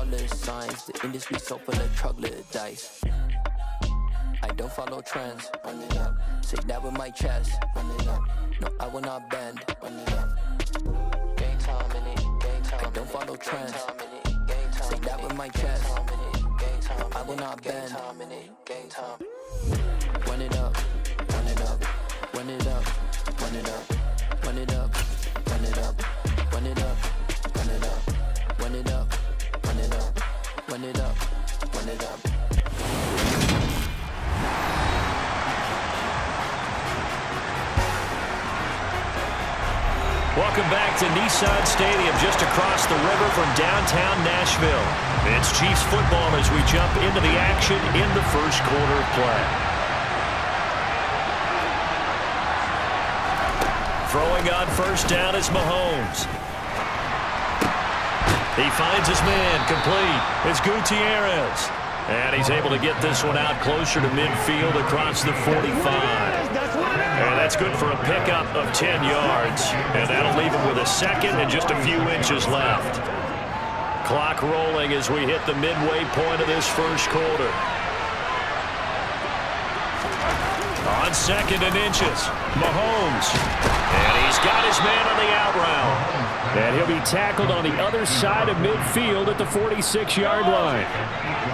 dollar signs. The industry so full of troglodytes. I don't follow trends. Run it up. Say that with my chest. Run it up. No, I will not bend. Run it up. Game time in it. Game time. I don't follow trends. Say that with my chest. I will not bend. Game time. Run it up. Run it up. Run it up. Run it up. Run it up. Run it up. Run it up. Run it up. Run it up. Run it up. Run it up. Run it up. Welcome back to Nissan Stadium, just across the river from downtown Nashville. It's Chiefs football as we jump into the action in the first quarter of play. Throwing on first down is Mahomes. He finds his man, complete. It's Gutierrez. And he's able to get this one out closer to midfield across the 45. And that's good for a pickup of 10 yards. And that'll leave him with a second and just a few inches left. Clock rolling as we hit the midway point of this first quarter. On second and inches, Mahomes. And he's got his man on the out route. And he'll be tackled on the other side of midfield at the 46-yard line.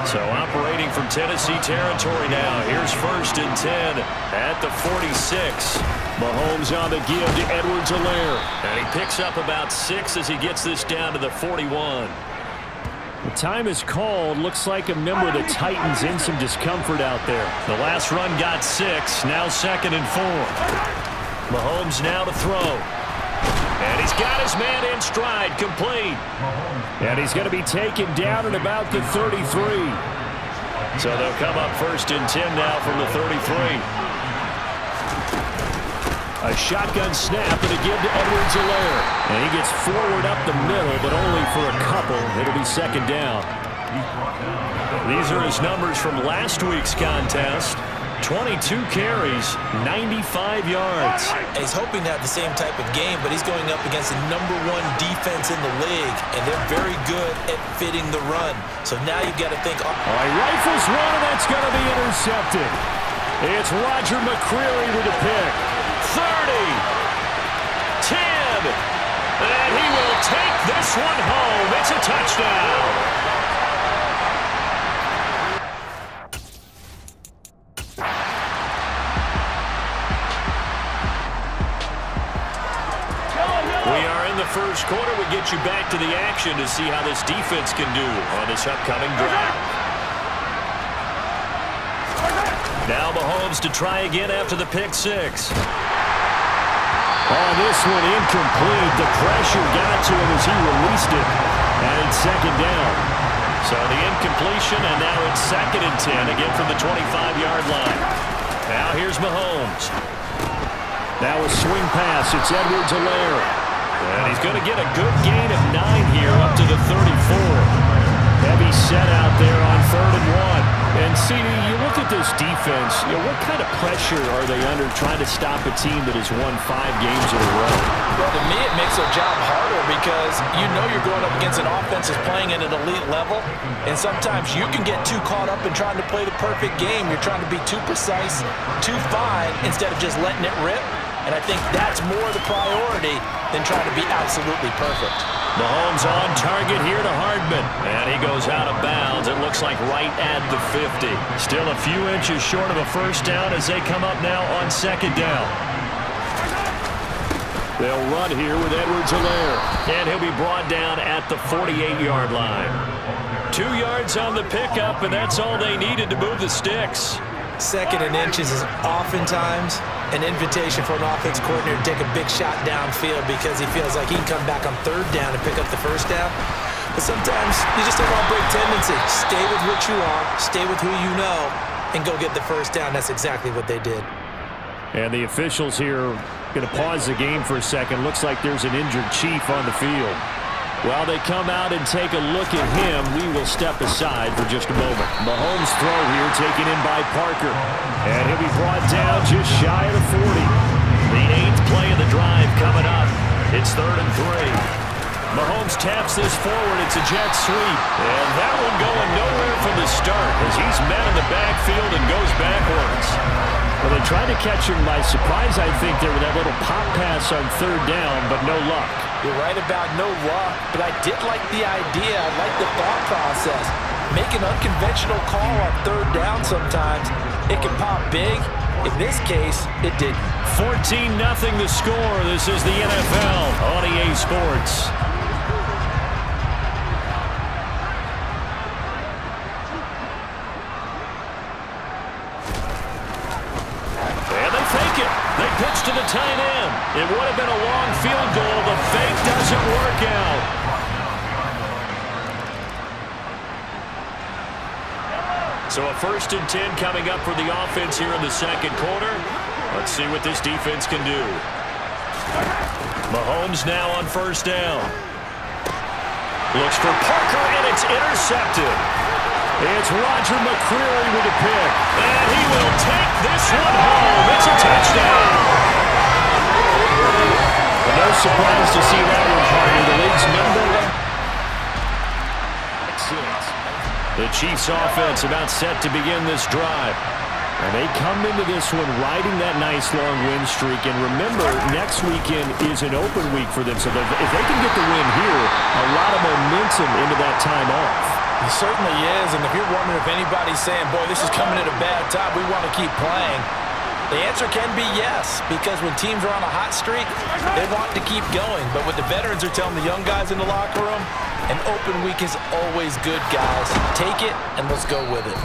So operating from Tennessee territory now. Here's first and 10 at the 46. Mahomes on the give to Edwards-Helaire. And he picks up about 6 as he gets this down to the 41. The time is called. Looks like a member of the Titans in some discomfort out there. The last run got 6. Now second and 4. Mahomes now to throw. And he's got his man in stride, complete. And he's going to be taken down at about the 33. So they'll come up first and 10 now from the 33. A shotgun snap and a give to Edwards-Helaire. And he gets forward up the middle, but only for a couple. It'll be second down. These are his numbers from last week's contest. 22 carries, 95 yards. He's hoping to have the same type of game, but he's going up against the #1 defense in the league, and they're very good at fitting the run. So now you've got to think. All right, rifles one, and that's going to be intercepted. It's Roger McCreary with the pick. 30, 10, and he will take this one home. It's a touchdown. We are in the first quarter. We get you back to the action to see how this defense can do on this upcoming drive. Now Mahomes to try again after the pick 6. On this one, incomplete. The pressure got to him as he released it. And it's second down. So the incompletion, and now it's second and 10, again from the 25-yard line. Now here's Mahomes. Now a swing pass. It's Edwards-Helaire. And he's going to get a good gain of 9 here up to the 34. Heavy set out there on 3rd and 1. And, CD, you look at this defense, what kind of pressure are they under trying to stop a team that has won 5 games in a row? Well, to me, it makes their job harder because you know you're going up against an offense that's playing at an elite level, and sometimes you can get too caught up in trying to play the perfect game. You're trying to be too precise, too fine, instead of just letting it rip. And I think that's more the priority than trying to be absolutely perfect. Mahomes on target here to Hardman. And he goes out of bounds. It looks like right at the 50. Still a few inches short of a first down as they come up now on second down. They'll run here with Edwards-Helaire. And he'll be brought down at the 48-yard line. 2 yards on the pickup, and that's all they needed to move the sticks. Second and inches is oftentimes an invitation for an offense coordinator to take a big shot downfield because he feels like he can come back on 3rd down and pick up the first down. But sometimes you just have all break tendency. Stay with what you are, stay with who you know, and go get the first down. That's exactly what they did. And the officials here going to pause the game for a second. Looks like there's an injured Chief on the field. While they come out and take a look at him, we will step aside for just a moment. Mahomes' throw here taken in by Parker. And he'll be brought down just shy of the 40. The 8th play of the drive coming up. It's 3rd and 3. Mahomes taps this forward. It's a jet sweep. And that one going nowhere from the start as he's met in the backfield and goes backwards. Well, they tried to catch him by surprise, I think, there with that little pop pass on third down, but no luck. You're right about no luck, but I did like the idea. I like the thought process. Make an unconventional call on third down sometimes. It can pop big. In this case, it didn't. 14-0 the score. This is the NFL on EA Sports. And they fake it. They pitch to the tight end. It would have been a long field goal. The fake doesn't work out. So a 1st and 10 coming up for the offense here in the second quarter. Let's see what this defense can do. Mahomes now on 1st down. Looks for Parker, and it's intercepted. It's Roger McCreary with a pick. And he will take this one home. It's a touchdown. Well, no surprise to see that one, partner. The league's number 1. The Chiefs offense about set to begin this drive. And they come into this one riding that nice long win streak. And remember, next weekend is an open week for them. So if they can get the win here, a lot of momentum into that time off. It certainly is. And if you're wondering if anybody's saying, boy, this is coming at a bad time, we want to keep playing, the answer can be yes, because when teams are on a hot streak, they want to keep going. But what the veterans are telling the young guys in the locker room, an open week is always good, guys. Take it, and let's go with it.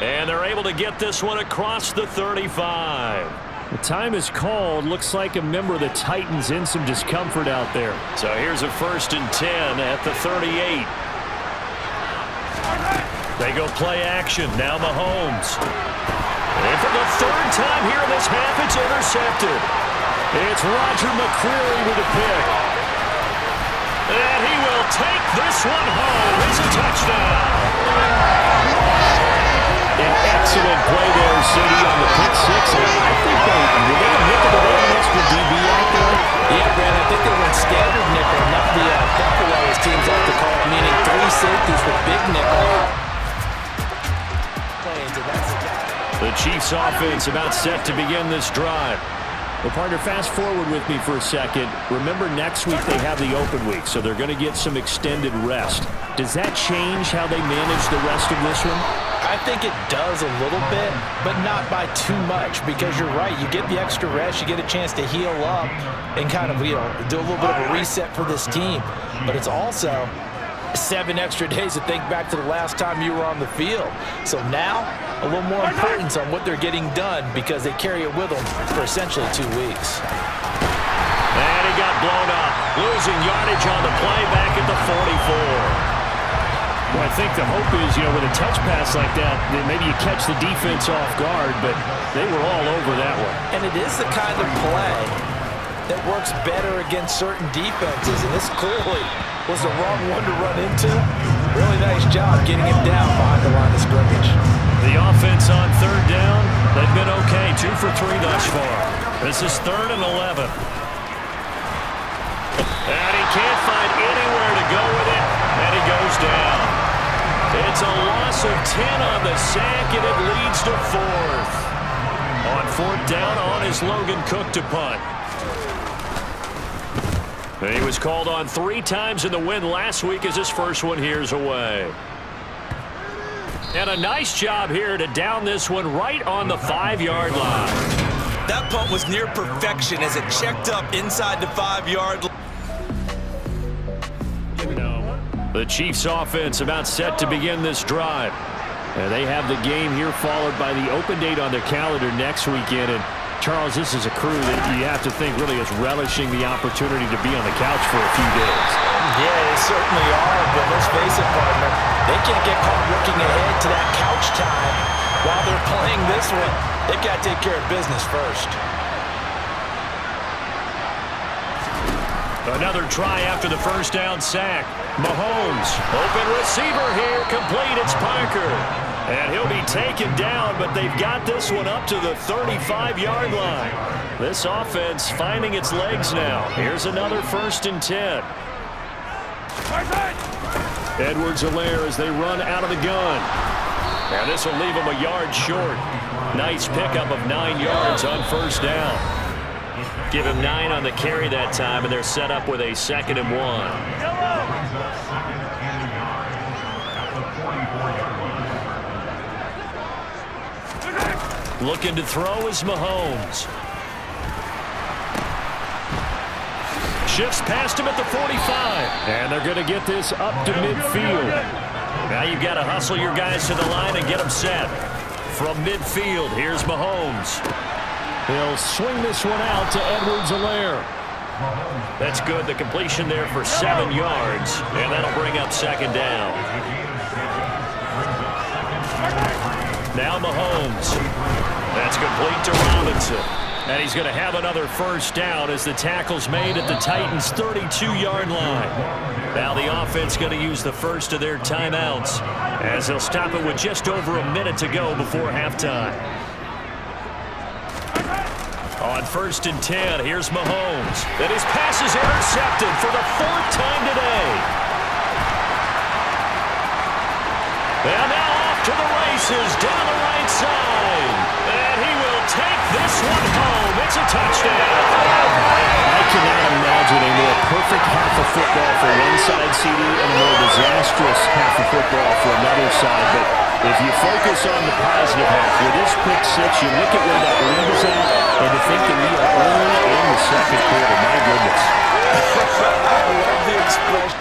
And they're able to get this one across the 35. The time is called. Looks like a member of the Titans in some discomfort out there. So here's a 1st and 10 at the 38. They go play action. Now Mahomes. And for the 3rd time here in this half, it's intercepted. It's Roger McCreary with a pick. And he will take this one home. It's a touchdown. An excellent play there, City, on the pick six. I think they nickel to an extra DB out there. Yeah, Brad, I think they went standard nickel, not the Buffalo as teams like to call it, meaning 3 safeties with big nickel. The Chiefs offense about set to begin this drive. Well, partner, fast forward with me for a second. Remember, next week they have the open week, so they're going to get some extended rest. Does that change how they manage the rest of this one? I think it does a little bit, but not by too much, because you're right. You get the extra rest, you get a chance to heal up and kind of, do a little bit of a reset for this team. But it's also 7 extra days to think back to the last time you were on the field. So now, a little more importance on what they're getting done, because they carry it with them for essentially 2 weeks. And he got blown up, losing yardage on the play back at the 44. Well, I think the hope is, with a touch pass like that, maybe you catch the defense off guard, but they were all over that one. And it is the kind of play that works better against certain defenses, and this clearly was the wrong one to run into. Really nice job getting him down behind the line of scrimmage. The offense on 3rd down, they've been okay, 2 for 3 thus far. This is 3rd and 11. And he can't find anywhere to go with it, and he goes down. It's a loss of 10 on the sack, and it leads to 4th. On 4th down, on is Logan Cook to punt. He was called on 3 times in the win last week as his first one here's away. And a nice job here to down this one right on the 5-yard line. That punt was near perfection as it checked up inside the 5-yard line. The Chiefs offense about set to begin this drive. And they have the game here followed by the open date on their calendar next weekend. And Charles, this is a crew that you have to think really is relishing the opportunity to be on the couch for a few days. Yeah, they certainly are, but let's face it, partner, they can't get caught looking ahead to that couch time while they're playing this one. They've got to take care of business first. Another try after the 1st down sack. Mahomes, open receiver here, complete, it's Parker. And he'll be taken down, but they've got this one up to the 35-yard line. This offense finding its legs now. Here's another 1st and 10. Edwards-Helaire as they run out of the gun. And this will leave him a yard short. Nice pickup of 9 yards on first down. Give him 9 on the carry that time, and they're set up with a 2nd and 1. Looking to throw is Mahomes. Shifts past him at the 45. And they're going to get this up to midfield. Now you've got to hustle your guys to the line and get them set. From midfield, here's Mahomes. He'll swing this one out to Edwards-Helaire. That's good. The completion there for 7 yards. And that'll bring up 2nd down. Now Mahomes. That's complete to Robinson. And he's going to have another first down as the tackle's made at the Titans' 32-yard line. Now the offense going to use the first of their timeouts as they'll stop it with just over a minute to go before halftime. On 1st and 10, here's Mahomes. And his pass is intercepted for the 4th time today. And now off to the races down the right side. And he will take this one home. It's a touchdown. I cannot imagine a more perfect half of football for one side, CD, and a more disastrous half of football for another side. But if you focus on the positive half, with this pick 6, you look at where that lead is at, and to think that we are early in the 2nd quarter. My goodness. I love the expression.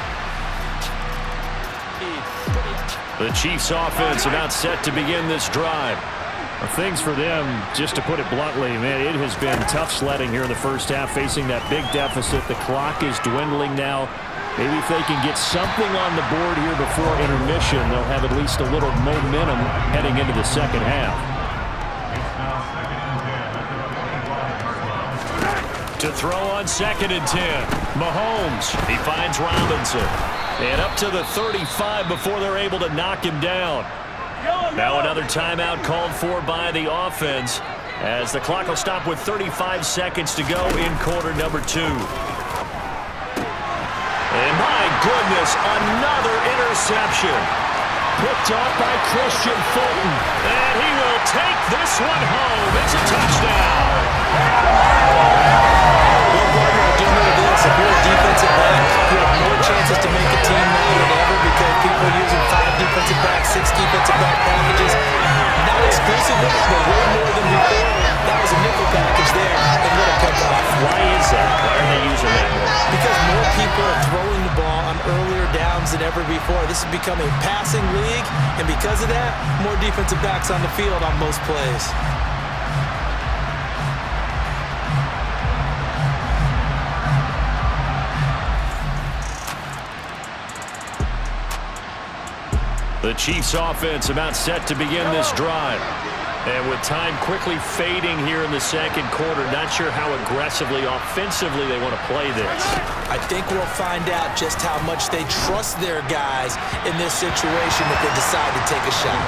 The Chiefs offense about set to begin this drive. Things for them, just to put it bluntly, man, it has been tough sledding here in the first half, facing that big deficit. The clock is dwindling now. Maybe if they can get something on the board here before intermission, they'll have at least a little momentum heading into the second half. To throw on 2nd and 10. Mahomes. He finds Robinson. And up to the 35 before they're able to knock him down. Now another timeout called for by the offense as the clock will stop with 35 seconds to go in quarter number 2. And my goodness, another interception. Picked off by Christian Fulton. And he will take this one home. It's a touchdown. Well, Gardner, I do know this. If you're a defensive back, you have more chances to make a team now than ever because people are using 5 defensive backs, 6 defensive back packages. Not exclusively, but way more than before. That was a nickel package there, and what a pickoff. Why is that? Why are they using that more? Because more people are throwing the ball on earlier downs than ever before. This has become a passing league, and because of that, more defensive backs on the field on most plays. The Chiefs offense about set to begin this drive. And with time quickly fading here in the second quarter, not sure how aggressively, offensively they want to play this. I think we'll find out just how much they trust their guys in this situation if they decide to take a shot.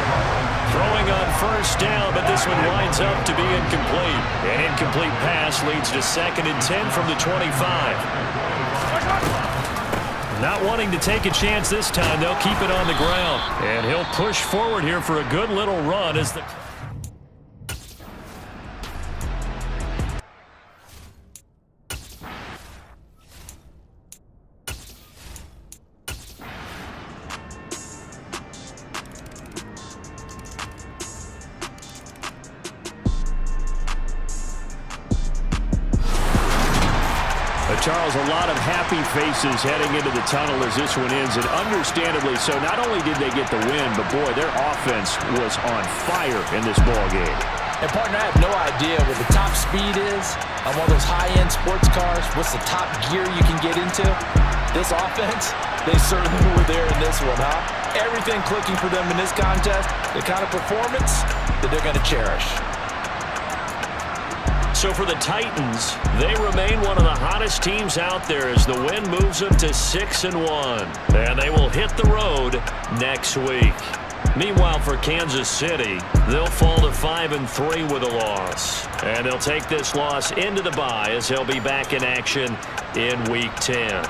Throwing on first down, but this one winds up to be incomplete. An incomplete pass leads to 2nd and 10 from the 25. Not wanting to take a chance this time, they'll keep it on the ground. And he'll push forward here for a good little run as the... Charles, a lot of happy faces heading into the tunnel as this one ends, and understandably so. Not only did they get the win, but boy, their offense was on fire in this ball game. And partner, I have no idea what the top speed is on one of those high-end sports cars. What's the top gear you can get into? This offense, they certainly were there in this one, huh? Everything clicking for them in this contest, the kind of performance that they're going to cherish. So for the Titans, they remain one of the hottest teams out there as the win moves them to 6-1. And they will hit the road next week. Meanwhile, for Kansas City, they'll fall to 5-3 with a loss. And they'll take this loss into the bye as they'll be back in action in Week 10.